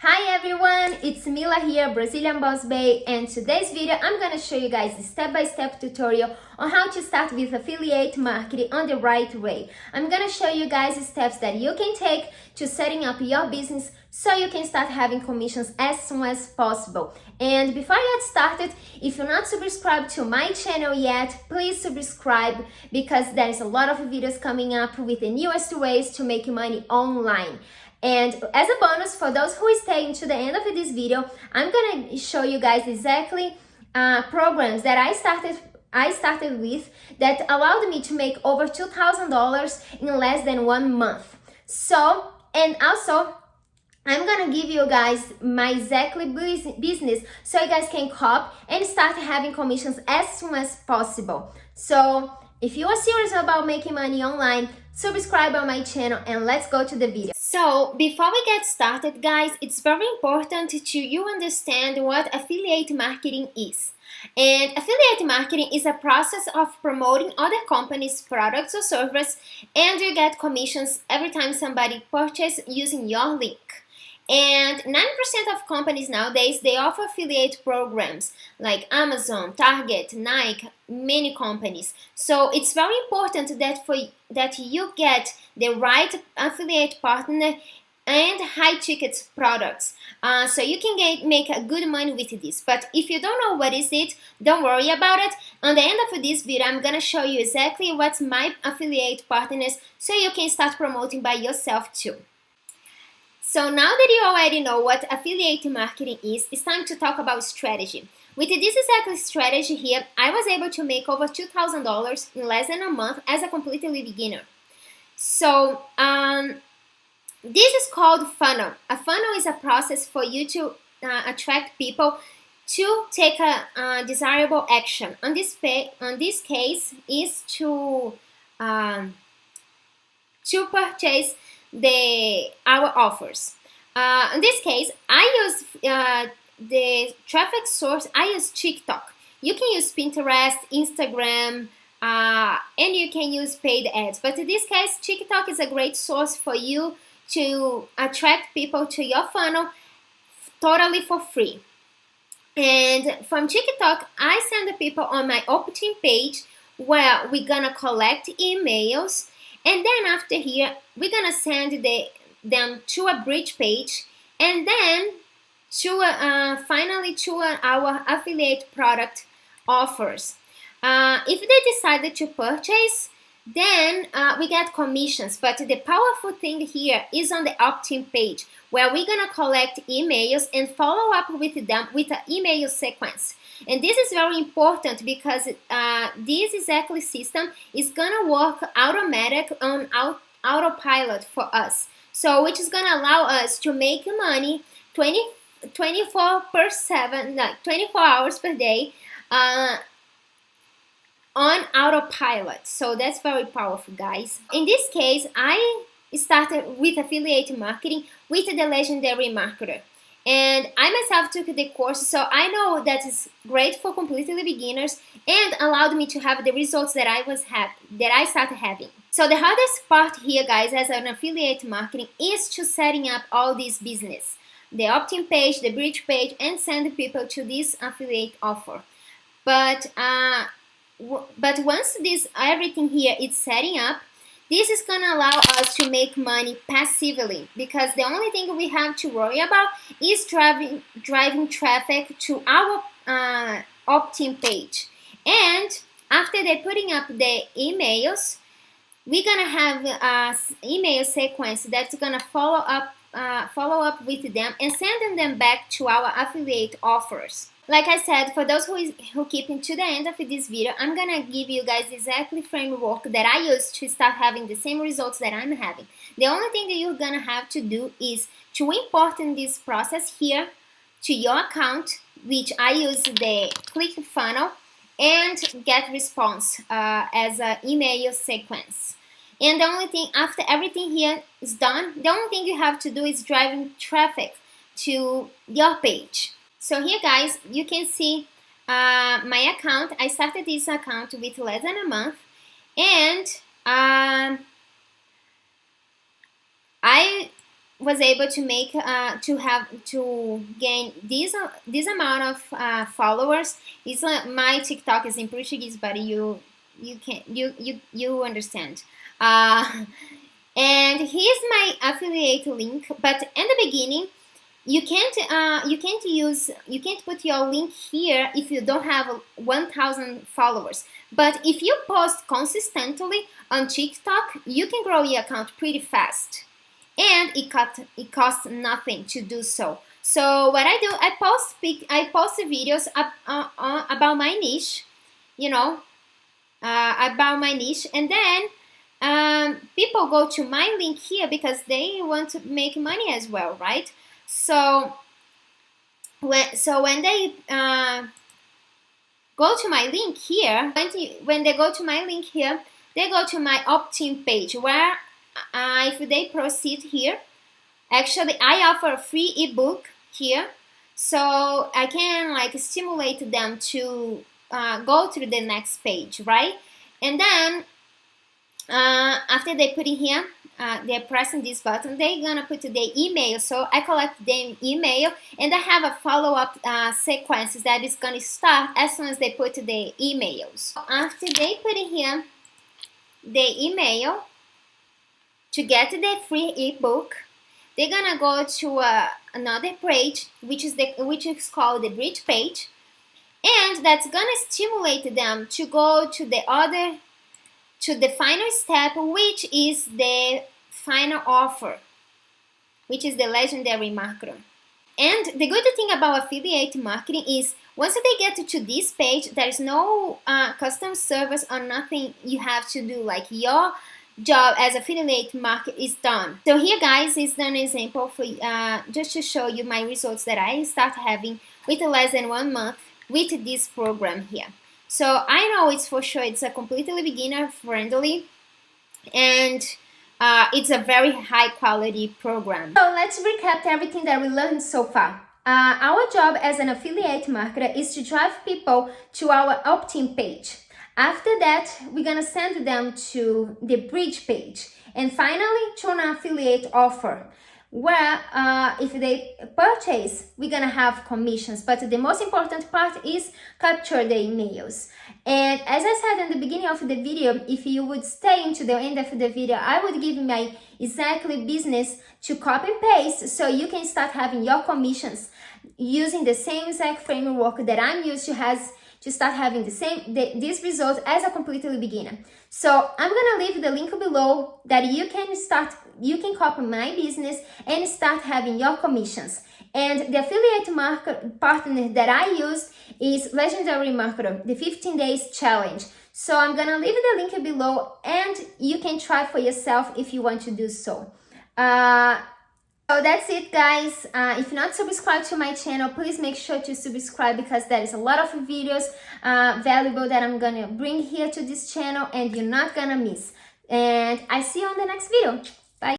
Hi everyone, it's Mila here, Brazilian Boss Bae, and today's video I'm gonna show you guys a step-by-step tutorial on how to start with affiliate marketing on the right way. I'm gonna show you guys steps that you can take to setting up your business so you can start having commissions as soon as possible. And before I get started, if you're not subscribed to my channel yet, please subscribe because there's a lot of videos coming up with the newest ways to make money online. And as a bonus, for those who stay to the end of this video, I'm gonna show you guys exactly programs that I started with that allowed me to make over $2,000 in less than 1 month. So, and also, I'm gonna give you guys my exactly business so you guys can copy and start having commissions as soon as possible. So, if you are serious about making money online, subscribe on my channel and let's go to the video. So before we get started, guys, it's very important to you understand what affiliate marketing is. And affiliate marketing is a process of promoting other companies' products or services, and you get commissions every time somebody purchases using your link. And 9% of companies nowadays, they offer affiliate programs like Amazon, Target, Nike, many companies. So it's very important that you get the right affiliate partner and high ticket products so you can make a good money with this. But if you don't know what is it, don't worry about it. On the end of this video, I'm gonna show you exactly what's my affiliate partners so you can start promoting by yourself too. So now that you already know what affiliate marketing is, it's time to talk about strategy. With this exact strategy here, I was able to make over $2,000 in less than a month as a completely beginner. So this is called funnel. A funnel is a process for you to attract people to take a desirable action. On this case is to purchase our offers. In this case, I use the traffic source. I use TikTok. You can use Pinterest, Instagram, and you can use paid ads. But in this case, TikTok is a great source for you to attract people to your funnel totally for free. And from TikTok, I send the people on my opt-in page where we're gonna collect emails. And then after here, we're gonna send them to a bridge page, and then finally to our affiliate product offers. If they decided to purchase, then we get commissions. But the powerful thing here is on the opt-in page, where we're gonna collect emails and follow up with them with an email sequence. And this is very important because this exactly system is gonna work automatic on autopilot for us. So which is gonna allow us to make money 24 hours per day on autopilot. So that's very powerful, guys. In this case, I started with affiliate marketing with the Legendary Marketer. And I myself took the course, so I know that it's great for completely beginners and allowed me to have the results that I started having. So the hardest part here, guys, as an affiliate marketing is to setting up all this business. The opt-in page, the bridge page, and send people to this affiliate offer. But once everything here is setting up, this is gonna allow us to make money passively, because the only thing we have to worry about is driving traffic to our opt-in page. And after they're putting up the emails, we're gonna have an email sequence that's gonna follow up with them and sending them back to our affiliate offers. Like I said, for those who keep to the end of this video, I'm gonna give you guys exactly framework that I use to start having the same results that I'm having. The only thing that you're gonna have to do is to import in this process here to your account, which I use the ClickFunnels, and get response as an email sequence. And the only thing, after everything here is done, the only thing you have to do is driving traffic to your page. So here, guys, you can see my account. I started this account with less than a month, and I was able to make to gain this amount of followers. Is my TikTok is in Portuguese, but you understand. And here's my affiliate link. But in the beginning, you can't put your link here if you don't have 1,000 followers. But if you post consistently on TikTok, you can grow your account pretty fast, and it costs nothing to do so. So what I do, I post videos about my niche, about my niche, and then people go to my link here because they want to make money as well, right? So when they go to my link here, when they go to my link here, they go to my opt-in page where if they proceed here, actually I offer a free ebook here, so I can like stimulate them to go to the next page, right? And then after they put it here, they're pressing this button, they're gonna put their email, so I collect their email, and I have a follow-up sequence that is gonna start as soon as they put their emails. After they put in here their email to get the free ebook, they're gonna go to another page, which is called the bridge page, and that's gonna stimulate them to go to the final step, which is the final offer, which is the legendary marketer. And the good thing about affiliate marketing is once they get to this page, there is no custom service or nothing you have to do. Like your job as affiliate market is done. So here, guys, is an example for just to show you my results that I start having with less than 1 month with this program here. So I know it's for sure it's a completely beginner friendly, and it's a very high quality program. So let's recap everything that we learned so far. Our job as an affiliate marketer is to drive people to our opt-in page. After that, we're gonna send them to the bridge page, and finally to an affiliate offer, where if they purchase, we're gonna have commissions. But the most important part is capture the emails. And as I said in the beginning of the video, if you would stay into the end of the video, I would give my exactly business to copy and paste, so you can start having your commissions using the same exact framework that I'm used to start having this result as a completely beginner. So I'm gonna leave the link below that you can copy my business and start having your commissions. And the affiliate partner that I used is Legendary Marketer, the 15 days challenge. So I'm gonna leave the link below, and you can try for yourself if you want to do so. So that's it, guys. If you're not subscribed to my channel, please make sure to subscribe, because there is a lot of videos valuable that I'm gonna bring here to this channel, and you're not gonna miss. And I see you on the next video.